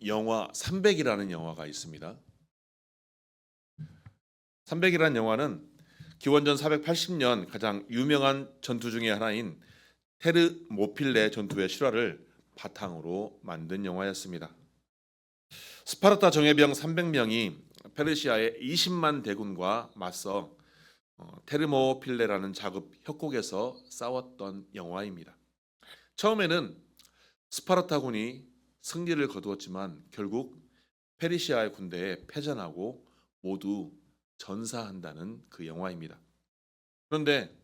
영화 300이라는 영화가 있습니다. 300이라는 영화는 기원전 480년 가장 유명한 전투 중의 하나인 테르모필레 전투의 실화를 바탕으로 만든 영화였습니다. 스파르타 정예병 300명이 페르시아의 20만 대군과 맞서 테르모필레라는 작업 협곡에서 싸웠던 영화입니다. 처음에는 스파르타군이 승리를 거두었지만 결국 페르시아의 군대에 패전하고 모두 전사한다는 그 영화입니다. 그런데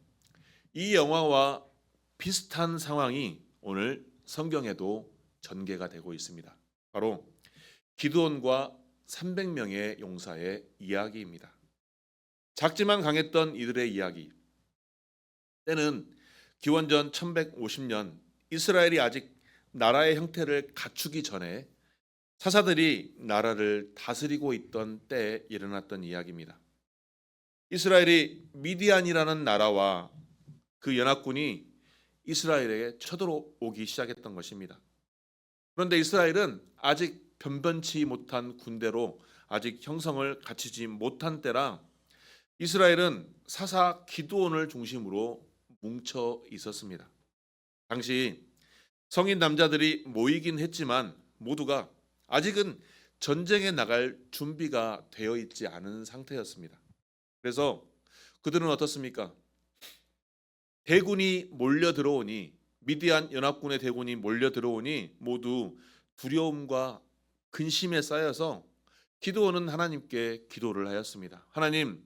이 영화와 비슷한 상황이 오늘 성경에도 전개가 되고 있습니다. 바로 기드온과 300명의 용사의 이야기입니다. 작지만 강했던 이들의 이야기. 때는 기원전 1150년 이스라엘이 아직 나라의 형태를 갖추기 전에 사사들이 나라를 다스리고 있던 때에 일어났던 이야기입니다. 이스라엘이 미디안이라는 나라와 그 연합군이 이스라엘에게 쳐들어오기 시작했던 것입니다. 그런데 이스라엘은 아직 변변치 못한 군대로 아직 형성을 갖추지 못한 때라 이스라엘은 사사 기드온을 중심으로 뭉쳐 있었습니다. 당시 성인 남자들이 모이긴 했지만 모두가 아직은 전쟁에 나갈 준비가 되어 있지 않은 상태였습니다. 그래서 그들은 어떻습니까? 대군이 몰려 들어오니 미디안 연합군의 대군이 몰려 들어오니 모두 두려움과 근심에 쌓여서 기드온은 하나님께 기도를 하였습니다. 하나님,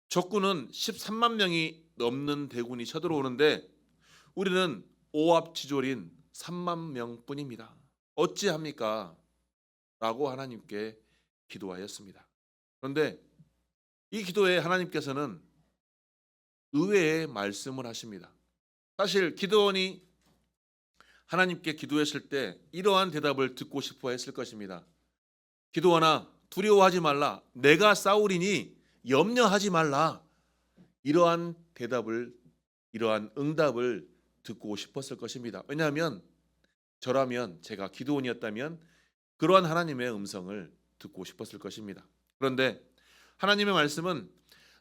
적군은 13만 명이 넘는 대군이 쳐들어오는데 우리는 오합지졸인 3만 명뿐입니다. 어찌합니까? 라고 하나님께 기도하였습니다. 그런데 이 기도에 하나님께서는 의외의 말씀을 하십니다. 사실 기드온이 하나님께 기도했을 때 이러한 대답을 듣고 싶어 했을 것입니다. 기드온아, 두려워하지 말라. 내가 싸우리니 염려하지 말라. 이러한 대답을, 이러한 응답을 듣고 싶었을 것입니다. 왜냐하면 저라면, 제가 기드온이었다면 그러한 하나님의 음성을 듣고 싶었을 것입니다. 그런데 하나님의 말씀은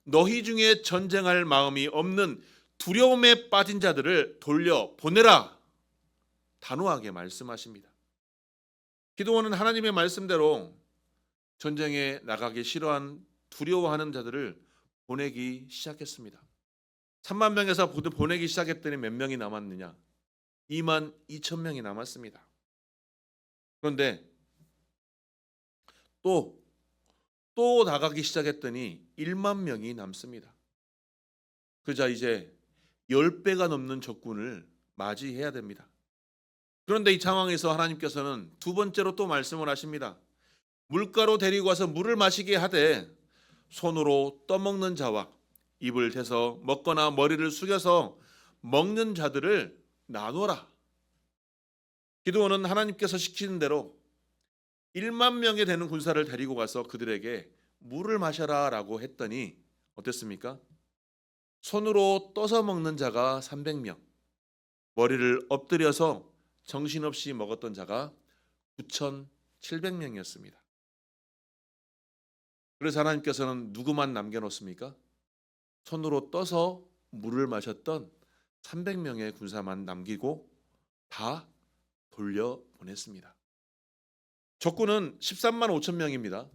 너희 중에 전쟁할 마음이 없는 두려움에 빠진 자들을 돌려보내라. 단호하게 말씀하십니다. 기드온은 하나님의 말씀대로 전쟁에 나가기 싫어한 두려워하는 자들을 보내기 시작했습니다. 3만 명에서 보내기 시작했더니 몇 명이 남았느냐? 2만 2천 명이 남았습니다. 그런데 또 나가기 시작했더니 1만 명이 남습니다. 그러자 이제 10배가 넘는 적군을 맞이해야 됩니다. 그런데 이 상황에서 하나님께서는 두 번째로 또 말씀을 하십니다. 물가로 데리고 와서 물을 마시게 하되 손으로 떠먹는 자와 입을 대서 먹거나 머리를 숙여서 먹는 자들을 나눠라. 기드온은 하나님께서 시키는 대로 1만 명에 되는 군사를 데리고 가서 그들에게 물을 마셔라 라고 했더니 어땠습니까? 손으로 떠서 먹는 자가 300명, 머리를 엎드려서 정신없이 먹었던 자가 9,700명이었습니다. 그래서 하나님께서는 누구만 남겨놓습니까? 손으로 떠서 물을 마셨던 300명의 군사만 남기고 다 돌려보냈습니다. 적군은 13만 5천 명입니다.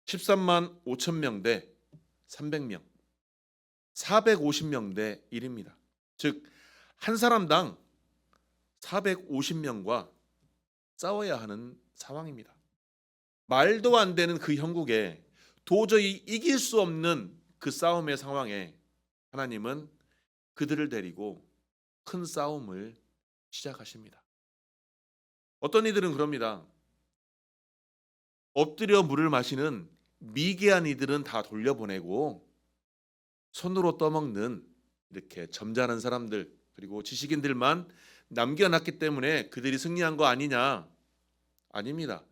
13만 5천 명 대 300명, 450명 대 1입니다. 즉 한 사람당 450명과 싸워야 하는 상황입니다. 말도 안 되는 그 형국에 도저히 이길 수 없는 그 싸움의 상황에 하나님은 그들을 데리고 큰 싸움을 시작하십니다. 어떤 이들은 그럽니다. 엎드려 물을 마시는 미개한 이들은 다 돌려보내고 손으로 떠먹는 이렇게 점잖은 사람들 그리고 지식인들만 남겨놨기 때문에 그들이 승리한 거 아니냐? 아닙니다.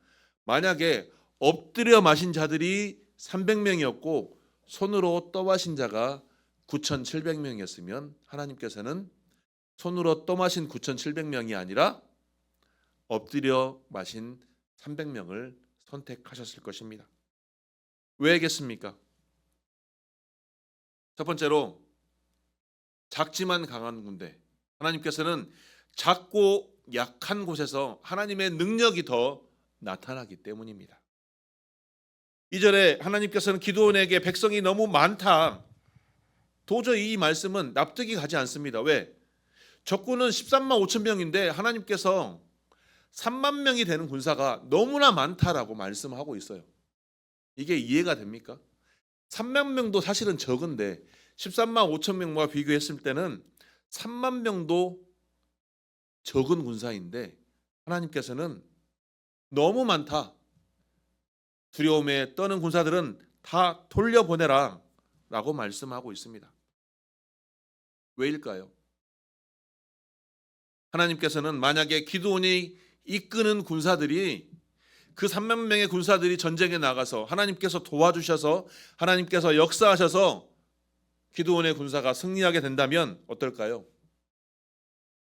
만약에 엎드려 마신 자들이 300명이었고 손으로 떠마신 자가 9,700명이었으면 하나님께서는 손으로 떠마신 9,700명이 아니라 엎드려 마신 300명을 선택하셨을 것입니다. 왜겠습니까? 첫 번째로 작지만 강한 군대. 하나님께서는 작고 약한 곳에서 하나님의 능력이 더 나타나기 때문입니다. 2절에 하나님께서는 기드온에게 백성이 너무 많다. 도저히 이 말씀은 납득이 가지 않습니다. 왜? 적군은 13만 5천 명인데 하나님께서 3만 명이 되는 군사가 너무나 많다라고 말씀하고 있어요. 이게 이해가 됩니까? 3만 명도 사실은 적은데 13만 5천 명과 비교했을 때는 3만 명도 적은 군사인데 하나님께서는 너무 많다. 두려움에 떠는 군사들은 다 돌려보내라 라고 말씀하고 있습니다. 왜일까요? 하나님께서는 만약에 기드온이 이끄는 군사들이 그 3만 명의 군사들이 전쟁에 나가서 하나님께서 도와주셔서 하나님께서 역사하셔서 기드온의 군사가 승리하게 된다면 어떨까요?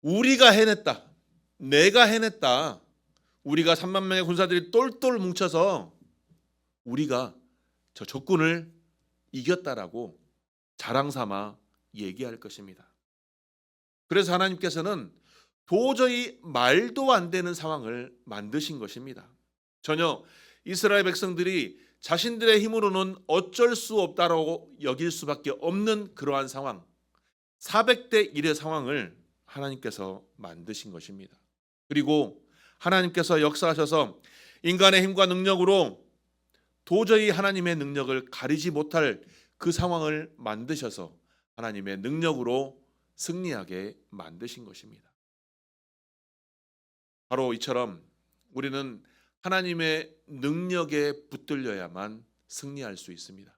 우리가 해냈다. 내가 해냈다. 우리가 3만 명의 군사들이 똘똘 뭉쳐서 우리가 저 적군을 이겼다라고 자랑삼아 얘기할 것입니다. 그래서 하나님께서는 도저히 말도 안 되는 상황을 만드신 것입니다. 전혀 이스라엘 백성들이 자신들의 힘으로는 어쩔 수 없다라고 여길 수밖에 없는 그러한 상황, 400대 1의 상황을 하나님께서 만드신 것입니다. 그리고 하나님께서 역사하셔서 인간의 힘과 능력으로 도저히 하나님의 능력을 가리지 못할 그 상황을 만드셔서 하나님의 능력으로 승리하게 만드신 것입니다. 바로 이처럼 우리는 하나님의 능력에 붙들려야만 승리할 수 있습니다.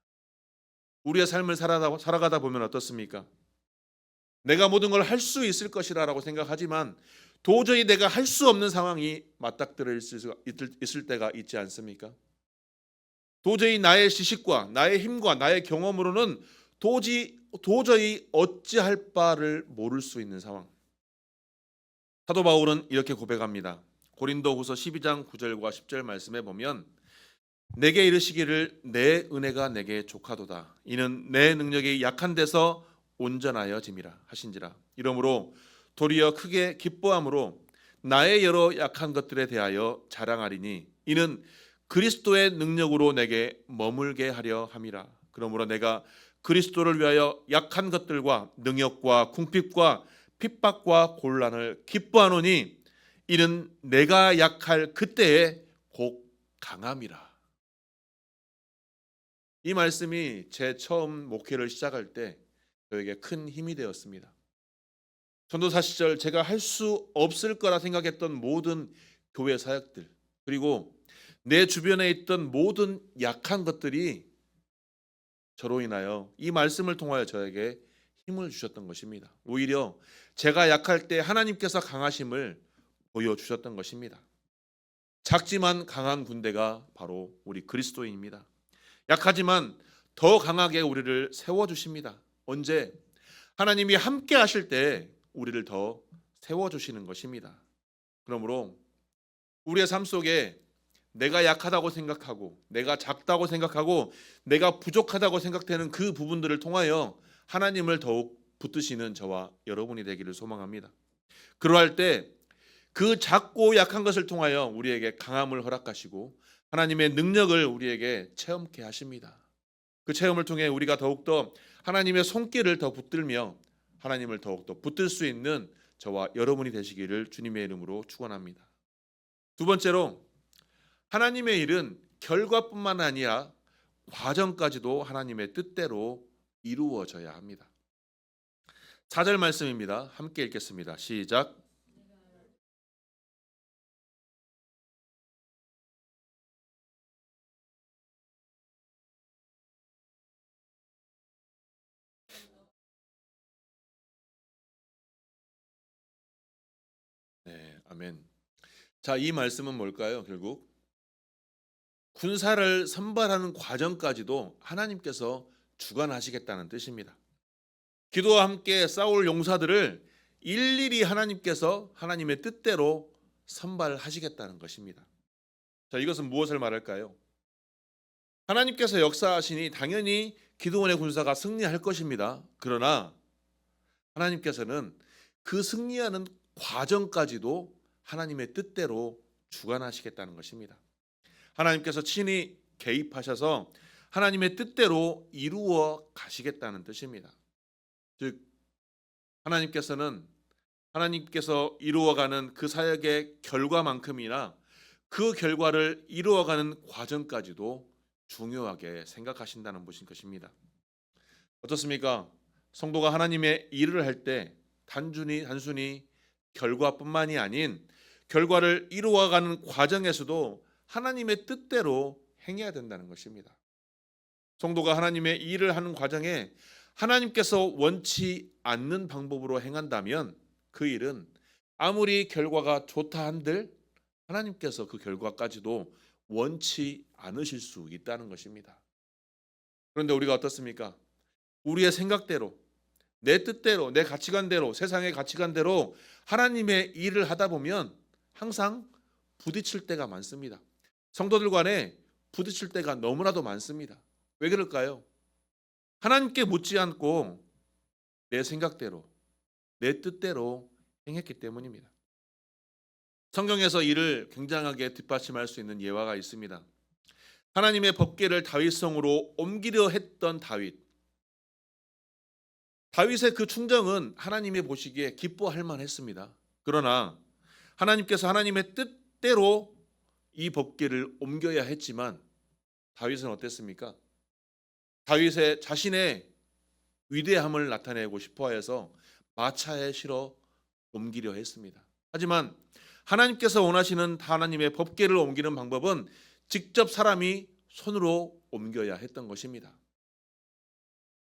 우리의 삶을 살아가다 보면 어떻습니까? 내가 모든 걸 할 수 있을 것이라고 생각하지만 도저히 내가 할 수 없는 상황이 맞닥뜨려 있을 때가 있지 않습니까? 도저히 나의 지식과 나의 힘과 나의 경험으로는 도저히 어찌할 바를 모를 수 있는 상황. 사도 바울은 이렇게 고백합니다. 고린도후서 12장 9절과 10절 말씀에 보면 내게 이르시기를 내 은혜가 내게 족하도다. 이는 내 능력이 약한 데서 온전하여 짐이라 하신지라. 이러므로 도리어 크게 기뻐함으로 나의 여러 약한 것들에 대하여 자랑하리니 이는 그리스도의 능력으로 내게 머물게 하려 함이라. 그러므로 내가 그리스도를 위하여 약한 것들과 능욕과 궁핍과 핍박과 곤란을 기뻐하노니 이는 내가 약할 그때에 곧 강함이라. 이 말씀이 제 처음 목회를 시작할 때 저에게 큰 힘이 되었습니다. 전도사 시절 제가 할 수 없을 거라 생각했던 모든 교회 사역들, 그리고 내 주변에 있던 모든 약한 것들이 저로 인하여 이 말씀을 통하여 저에게 힘을 주셨던 것입니다. 오히려 제가 약할 때 하나님께서 강하심을 보여주셨던 것입니다. 작지만 강한 군대가 바로 우리 그리스도인입니다. 약하지만 더 강하게 우리를 세워주십니다. 언제? 하나님이 함께 하실 때 우리를 더 세워주시는 것입니다. 그러므로 우리의 삶 속에 내가 약하다고 생각하고 내가 작다고 생각하고 내가 부족하다고 생각되는 그 부분들을 통하여 하나님을 더욱 붙드시는 저와 여러분이 되기를 소망합니다. 그러할 때 그 작고 약한 것을 통하여 우리에게 강함을 허락하시고 하나님의 능력을 우리에게 체험케 하십니다. 그 체험을 통해 우리가 더욱더 하나님의 손길을 더 붙들며 하나님을 더욱더 붙들 수 있는 저와 여러분이 되시기를 주님의 이름으로 축원합니다. 두 번째로 하나님의 일은 결과뿐만 아니라 과정까지도 하나님의 뜻대로 이루어져야 합니다. 4절 말씀입니다. 함께 읽겠습니다. 시작. 네, 아멘. 자, 이 말씀은 뭘까요? 결국 군사를 선발하는 과정까지도 하나님께서 주관하시겠다는 뜻입니다. 기도와 함께 싸울 용사들을 일일이 하나님께서 하나님의 뜻대로 선발하시겠다는 것입니다. 자, 이것은 무엇을 말할까요? 하나님께서 역사하시니 당연히 기드온의 군사가 승리할 것입니다. 그러나 하나님께서는 그 승리하는 과정까지도 하나님의 뜻대로 주관하시겠다는 것입니다. 하나님께서 친히 개입하셔서 하나님의 뜻대로 이루어 가시겠다는 뜻입니다. 즉 하나님께서 이루어가는 그 사역의 결과만큼이나 그 결과를 이루어가는 과정까지도 중요하게 생각하신다는 것입니다. 어떻습니까? 성도가 하나님의 일을 할 때 단순히 결과뿐만이 아닌 결과를 이루어가는 과정에서도 하나님의 뜻대로 행해야 된다는 것입니다. 성도가 하나님의 일을 하는 과정에 하나님께서 원치 않는 방법으로 행한다면 그 일은 아무리 결과가 좋다 한들 하나님께서 그 결과까지도 원치 않으실 수 있다는 것입니다. 그런데 우리가 어떻습니까? 우리의 생각대로, 내 뜻대로, 내 가치관대로, 세상의 가치관대로 하나님의 일을 하다 보면 항상 부딪힐 때가 많습니다. 성도들 간에 부딪힐 때가 너무나도 많습니다. 왜 그럴까요? 하나님께 묻지 않고 내 생각대로, 내 뜻대로 행했기 때문입니다. 성경에서 이를 굉장하게 뒷받침할 수 있는 예화가 있습니다. 하나님의 법궤를 다윗성으로 옮기려 했던 다윗의 그 충정은 하나님이 보시기에 기뻐할 만했습니다. 그러나 하나님께서 하나님의 뜻대로 이 법궤를 옮겨야 했지만 다윗은 어땠습니까? 다윗의 자신의 위대함을 나타내고 싶어해서 마차에 실어 옮기려 했습니다. 하지만 하나님께서 원하시는 하나님의 법궤를 옮기는 방법은 직접 사람이 손으로 옮겨야 했던 것입니다.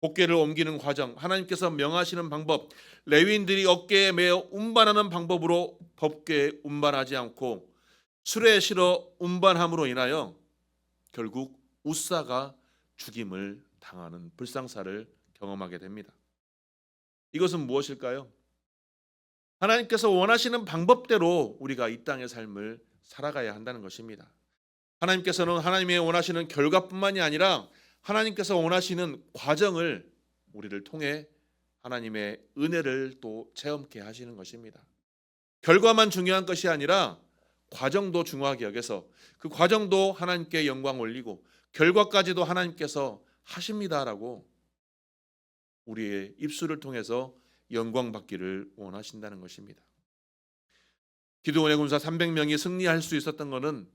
법궤를 옮기는 과정, 하나님께서 명하시는 방법, 레위인들이 어깨에 메어 운반하는 방법으로 법궤에 운반하지 않고 수레에 실어 운반함으로 인하여 결국 우사가 죽임을 당하는 불상사를 경험하게 됩니다. 이것은 무엇일까요? 하나님께서 원하시는 방법대로 우리가 이 땅의 삶을 살아가야 한다는 것입니다. 하나님께서는 하나님의 원하시는 결과뿐만이 아니라 하나님께서 원하시는 과정을 우리를 통해 하나님의 은혜를 또 체험케 하시는 것입니다. 결과만 중요한 것이 아니라 과정도 중요하게 여겨서 그 과정도 하나님께 영광 올리고 결과까지도 하나님께서 하십니다라고 우리의 입술을 통해서 영광 받기를 원하신다는 것입니다. 기드온의 군사 300명이 승리할 수 있었던 것은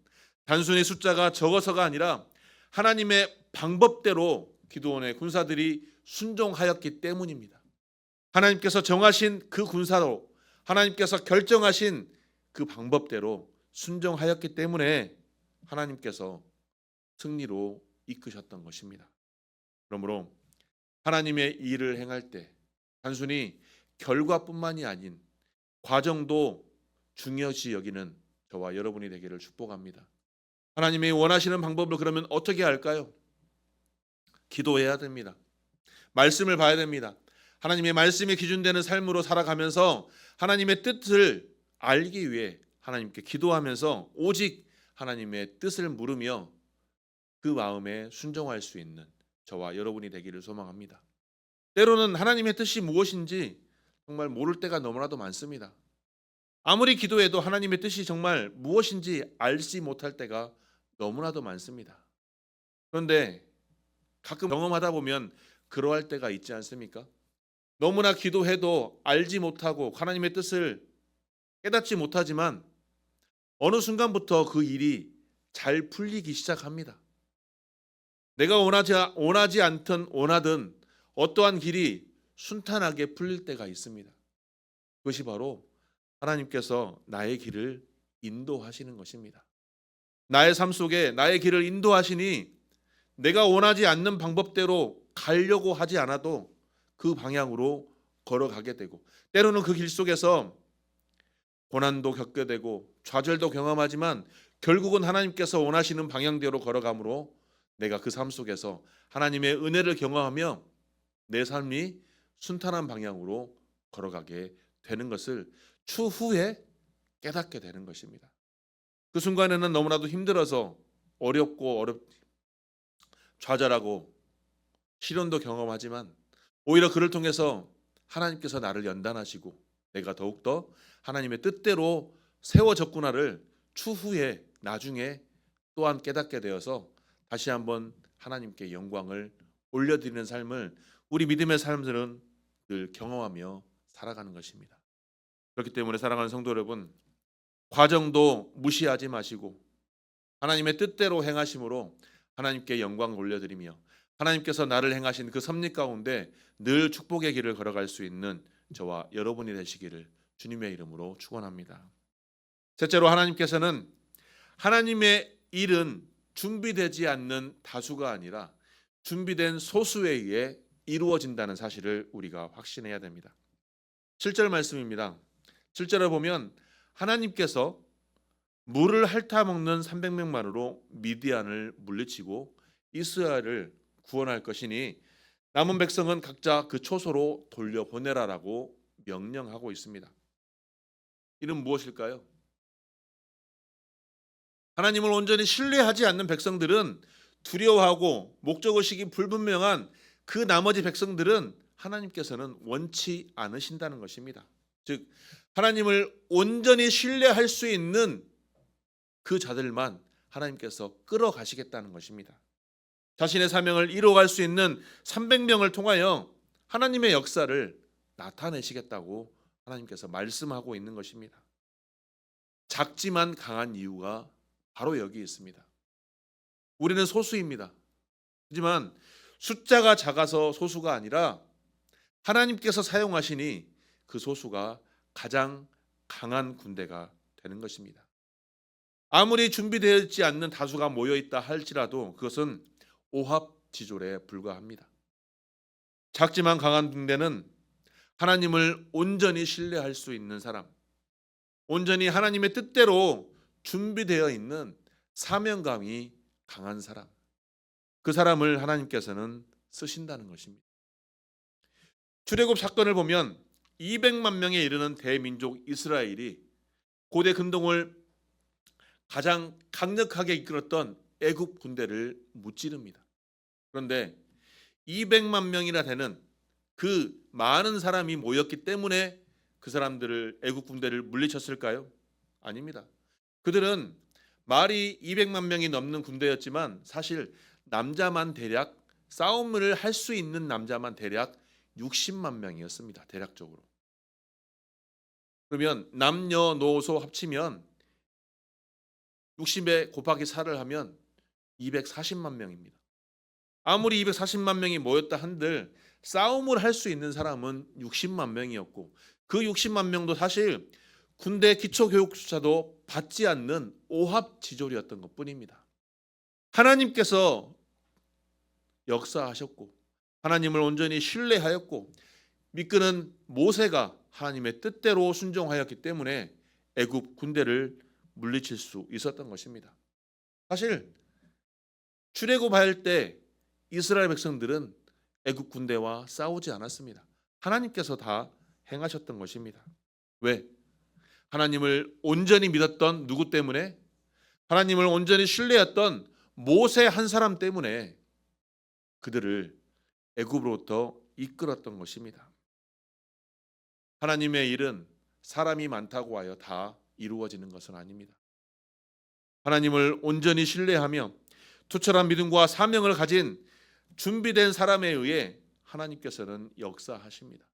단순히 숫자가 적어서가 아니라 하나님의 방법대로 기드온의 군사들이 순종하였기 때문입니다. 하나님께서 정하신 그 군사로, 하나님께서 결정하신 그 방법대로 순종하였기 때문에 하나님께서 승리로 이끄셨던 것입니다. 그러므로 하나님의 일을 행할 때 단순히 결과뿐만이 아닌 과정도 중요시 여기는 저와 여러분이 되기를 축복합니다. 하나님이 원하시는 방법을 그러면 어떻게 할까요? 기도해야 됩니다. 말씀을 봐야 됩니다. 하나님의 말씀이 기준되는 삶으로 살아가면서 하나님의 뜻을 알기 위해 하나님께 기도하면서 오직 하나님의 뜻을 물으며 그 마음에 순종할 수 있는 저와 여러분이 되기를 소망합니다. 때로는 하나님의 뜻이 무엇인지 정말 모를 때가 너무나도 많습니다. 아무리 기도해도 하나님의 뜻이 정말 무엇인지 알지 못할 때가 너무나도 많습니다. 그런데 가끔 경험하다 보면 그러할 때가 있지 않습니까? 너무나 기도해도 알지 못하고 하나님의 뜻을 깨닫지 못하지만 어느 순간부터 그 일이 잘 풀리기 시작합니다. 내가 원하지 않든 원하든 어떠한 길이 순탄하게 풀릴 때가 있습니다. 그것이 바로 하나님께서 나의 길을 인도하시는 것입니다. 나의 삶 속에 나의 길을 인도하시니 내가 원하지 않는 방법대로 가려고 하지 않아도 그 방향으로 걸어가게 되고 때로는 그 길 속에서 고난도 겪게 되고 좌절도 경험하지만 결국은 하나님께서 원하시는 방향대로 걸어가므로 내가 그 삶 속에서 하나님의 은혜를 경험하며 내 삶이 순탄한 방향으로 걸어가게 되는 것을 추후에 깨닫게 되는 것입니다. 그 순간에는 너무나도 힘들어서 좌절하고 시련도 경험하지만 오히려 그를 통해서 하나님께서 나를 연단하시고 내가 더욱더 하나님의 뜻대로 세워졌구나를 추후에 나중에 또한 깨닫게 되어서 다시 한번 하나님께 영광을 올려드리는 삶을 우리 믿음의 사람들은 늘 경험하며 살아가는 것입니다. 그렇기 때문에 사랑하는 성도 여러분, 과정도 무시하지 마시고 하나님의 뜻대로 행하심으로 하나님께 영광을 올려드리며 하나님께서 나를 행하신 그 섭리 가운데 늘 축복의 길을 걸어갈 수 있는 저와 여러분이 되시기를 주님의 이름으로 축원합니다. 셋째로, 하나님께서는 하나님의 일은 준비되지 않는 다수가 아니라 준비된 소수에 의해 이루어진다는 사실을 우리가 확신해야 됩니다. 7절 말씀입니다. 7절을 보면 하나님께서 물을 핥아먹는 300명만으로 미디안을 물리치고 이스라엘을 구원할 것이니 남은 백성은 각자 그 초소로 돌려보내라라고 명령하고 있습니다. 이는 무엇일까요? 하나님을 온전히 신뢰하지 않는 백성들은 두려워하고 목적의식이 불분명한 그 나머지 백성들은 하나님께서는 원치 않으신다는 것입니다. 즉 하나님을 온전히 신뢰할 수 있는 그 자들만 하나님께서 끌어가시겠다는 것입니다. 자신의 사명을 이루어갈 수 있는 300명을 통하여 하나님의 역사를 나타내시겠다고 하나님께서 말씀하고 있는 것입니다. 작지만 강한 이유가 바로 여기 있습니다. 우리는 소수입니다. 하지만 숫자가 작아서 소수가 아니라 하나님께서 사용하시니 그 소수가 가장 강한 군대가 되는 것입니다. 아무리 준비되지 않는 다수가 모여있다 할지라도 그것은 오합지졸에 불과합니다. 작지만 강한 군대는 하나님을 온전히 신뢰할 수 있는 사람, 온전히 하나님의 뜻대로 준비되어 있는 사명감이 강한 사람, 그 사람을 하나님께서는 쓰신다는 것입니다. 출애굽 사건을 보면 200만 명에 이르는 대민족 이스라엘이 고대 근동을 가장 강력하게 이끌었던 애굽 군대를 무찌릅니다. 그런데 200만 명이나 되는 그 많은 사람이 모였기 때문에 그 사람들을 애굽 군대를 물리쳤을까요? 아닙니다. 그들은 말이 200만 명이 넘는 군대였지만 사실 남자만 대략 싸움을 할 수 있는 남자만 대략 60만 명이었습니다. 대략적으로. 그러면 남녀노소 합치면 60에 곱하기 4를 하면 240만 명입니다. 아무리 240만 명이 모였다 한들 싸움을 할 수 있는 사람은 60만 명이었고 그 60만 명도 사실 군대 기초교육조차도 받지 않는 오합지졸이었던 것뿐입니다. 하나님께서 역사하셨고 하나님을 온전히 신뢰하였고 이끄는 모세가 하나님의 뜻대로 순종하였기 때문에 애굽 군대를 물리칠 수 있었던 것입니다. 사실 출애굽할 때 이스라엘 백성들은 애굽 군대와 싸우지 않았습니다. 하나님께서 다 행하셨던 것입니다. 왜? 하나님을 온전히 믿었던 누구 때문에? 하나님을 온전히 신뢰했던 모세 한 사람 때문에 그들을 애굽으로부터 이끌었던 것입니다. 하나님의 일은 사람이 많다고 하여 다 이루어지는 것은 아닙니다. 하나님을 온전히 신뢰하며 투철한 믿음과 사명을 가진 준비된 사람에 의해 하나님께서는 역사하십니다.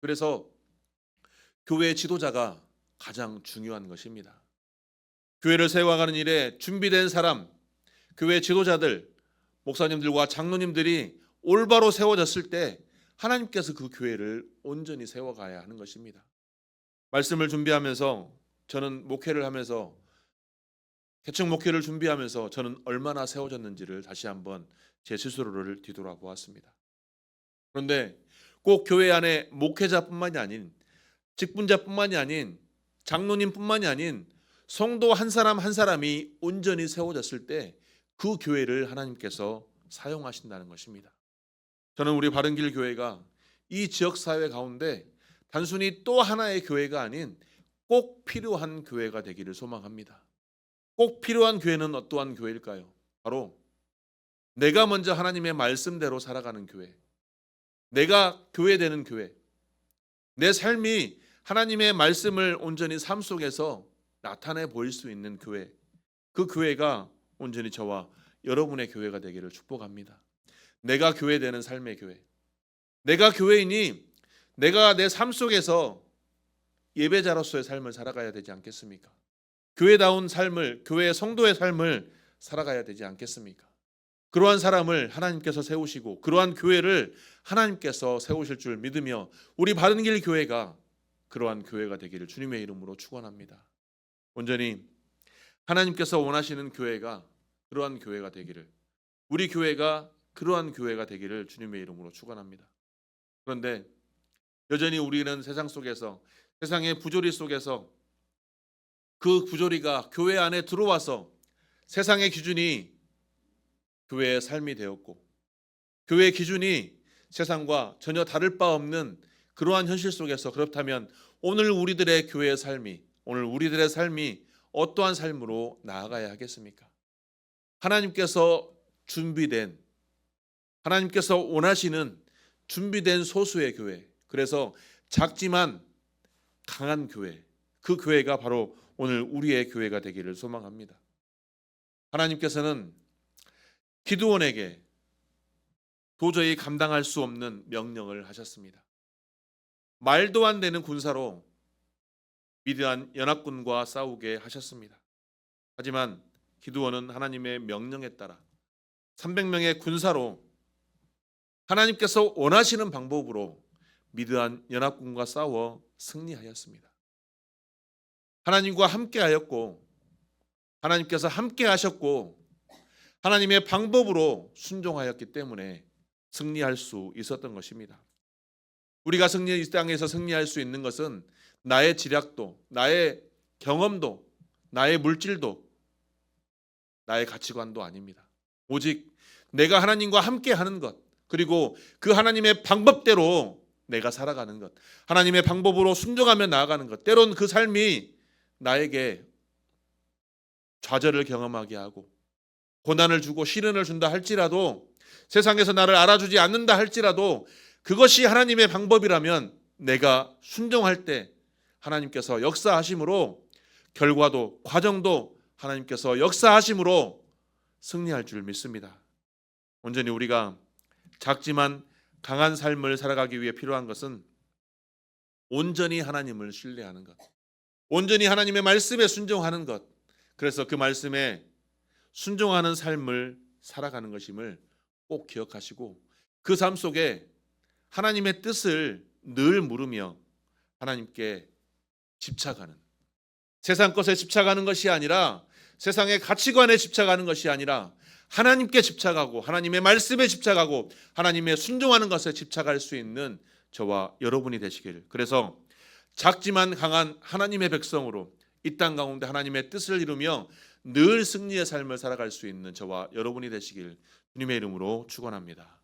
그래서 교회 지도자가 가장 중요한 것입니다. 교회를 세워가는 일에 준비된 사람, 교회 지도자들, 목사님들과 장로님들이 올바로 세워졌을 때 하나님께서 그 교회를 온전히 세워가야 하는 것입니다. 말씀을 준비하면서 저는 목회를 하면서 개척 목회를 준비하면서 저는 얼마나 세워졌는지를 다시 한번 제 스스로를 뒤돌아보았습니다. 그런데 꼭 교회 안에 목회자뿐만이 아닌 직분자뿐만이 아닌 장로님뿐만이 아닌 성도 한 사람 한 사람이 온전히 세워졌을 때 그 교회를 하나님께서 사용하신다는 것입니다. 저는 우리 바른길 교회가 이 지역 사회 가운데 단순히 또 하나의 교회가 아닌 꼭 필요한 교회가 되기를 소망합니다. 꼭 필요한 교회는 어떠한 교회일까요? 바로 내가 먼저 하나님의 말씀대로 살아가는 교회, 내가 교회되는 교회, 내 삶이 하나님의 말씀을 온전히 삶 속에서 나타내 보일 수 있는 교회, 그 교회가 온전히 저와 여러분의 교회가 되기를 축복합니다. 내가 교회되는 삶의 교회, 내가 교회이니 내가 내 삶 속에서 예배자로서의 삶을 살아가야 되지 않겠습니까? 교회다운 삶을, 교회 성도의 삶을 살아가야 되지 않겠습니까? 그러한 사람을 하나님께서 세우시고 그러한 교회를 하나님께서 세우실 줄 믿으며 우리 바른길 교회가 그러한 교회가 되기를 주님의 이름으로 축원합니다. 온전히 하나님께서 원하시는 교회가 그러한 교회가 되기를, 우리 교회가 그러한 교회가 되기를 주님의 이름으로 축원합니다. 그런데 여전히 우리는 세상 속에서, 세상의 부조리 속에서 그 부조리가 교회 안에 들어와서 세상의 기준이 교회의 삶이 되었고 교회의 기준이 세상과 전혀 다를 바 없는 그러한 현실 속에서, 그렇다면 오늘 우리들의 교회의 삶이, 오늘 우리들의 삶이 어떠한 삶으로 나아가야 하겠습니까? 하나님께서 준비된, 하나님께서 원하시는 준비된 소수의 교회, 그래서 작지만 강한 교회, 그 교회가 바로 오늘 우리의 교회가 되기를 소망합니다. 하나님께서는 기드온에게 도저히 감당할 수 없는 명령을 하셨습니다. 말도 안 되는 군사로 미디안 연합군과 싸우게 하셨습니다. 하지만 기드온은 하나님의 명령에 따라 300명의 군사로 하나님께서 원하시는 방법으로 미디안 연합군과 싸워 승리하였습니다. 하나님과 함께 하였고 하나님께서 함께 하셨고 하나님의 방법으로 순종하였기 때문에 승리할 수 있었던 것입니다. 우리가 이 땅에서 승리할 수 있는 것은 나의 지략도, 나의 경험도, 나의 물질도, 나의 가치관도 아닙니다. 오직 내가 하나님과 함께 하는 것, 그리고 그 하나님의 방법대로 내가 살아가는 것, 하나님의 방법으로 순종하며 나아가는 것, 때론 그 삶이 나에게 좌절을 경험하게 하고 고난을 주고 시련을 준다 할지라도, 세상에서 나를 알아주지 않는다 할지라도 그것이 하나님의 방법이라면 내가 순종할 때 하나님께서 역사하심으로, 결과도 과정도 하나님께서 역사하심으로 승리할 줄 믿습니다. 온전히 우리가 작지만 강한 삶을 살아가기 위해 필요한 것은 온전히 하나님을 신뢰하는 것, 온전히 하나님의 말씀에 순종하는 것, 그래서 그 말씀에 순종하는 삶을 살아가는 것임을 꼭 기억하시고 그 삶 속에 하나님의 뜻을 늘 물으며 하나님께 집착하는, 세상 것에 집착하는 것이 아니라, 세상의 가치관에 집착하는 것이 아니라 하나님께 집착하고 하나님의 말씀에 집착하고 하나님의 순종하는 것에 집착할 수 있는 저와 여러분이 되시기를, 그래서 작지만 강한 하나님의 백성으로 이 땅 가운데 하나님의 뜻을 이루며 늘 승리의 삶을 살아갈 수 있는 저와 여러분이 되시길 주님의 이름으로 축원합니다.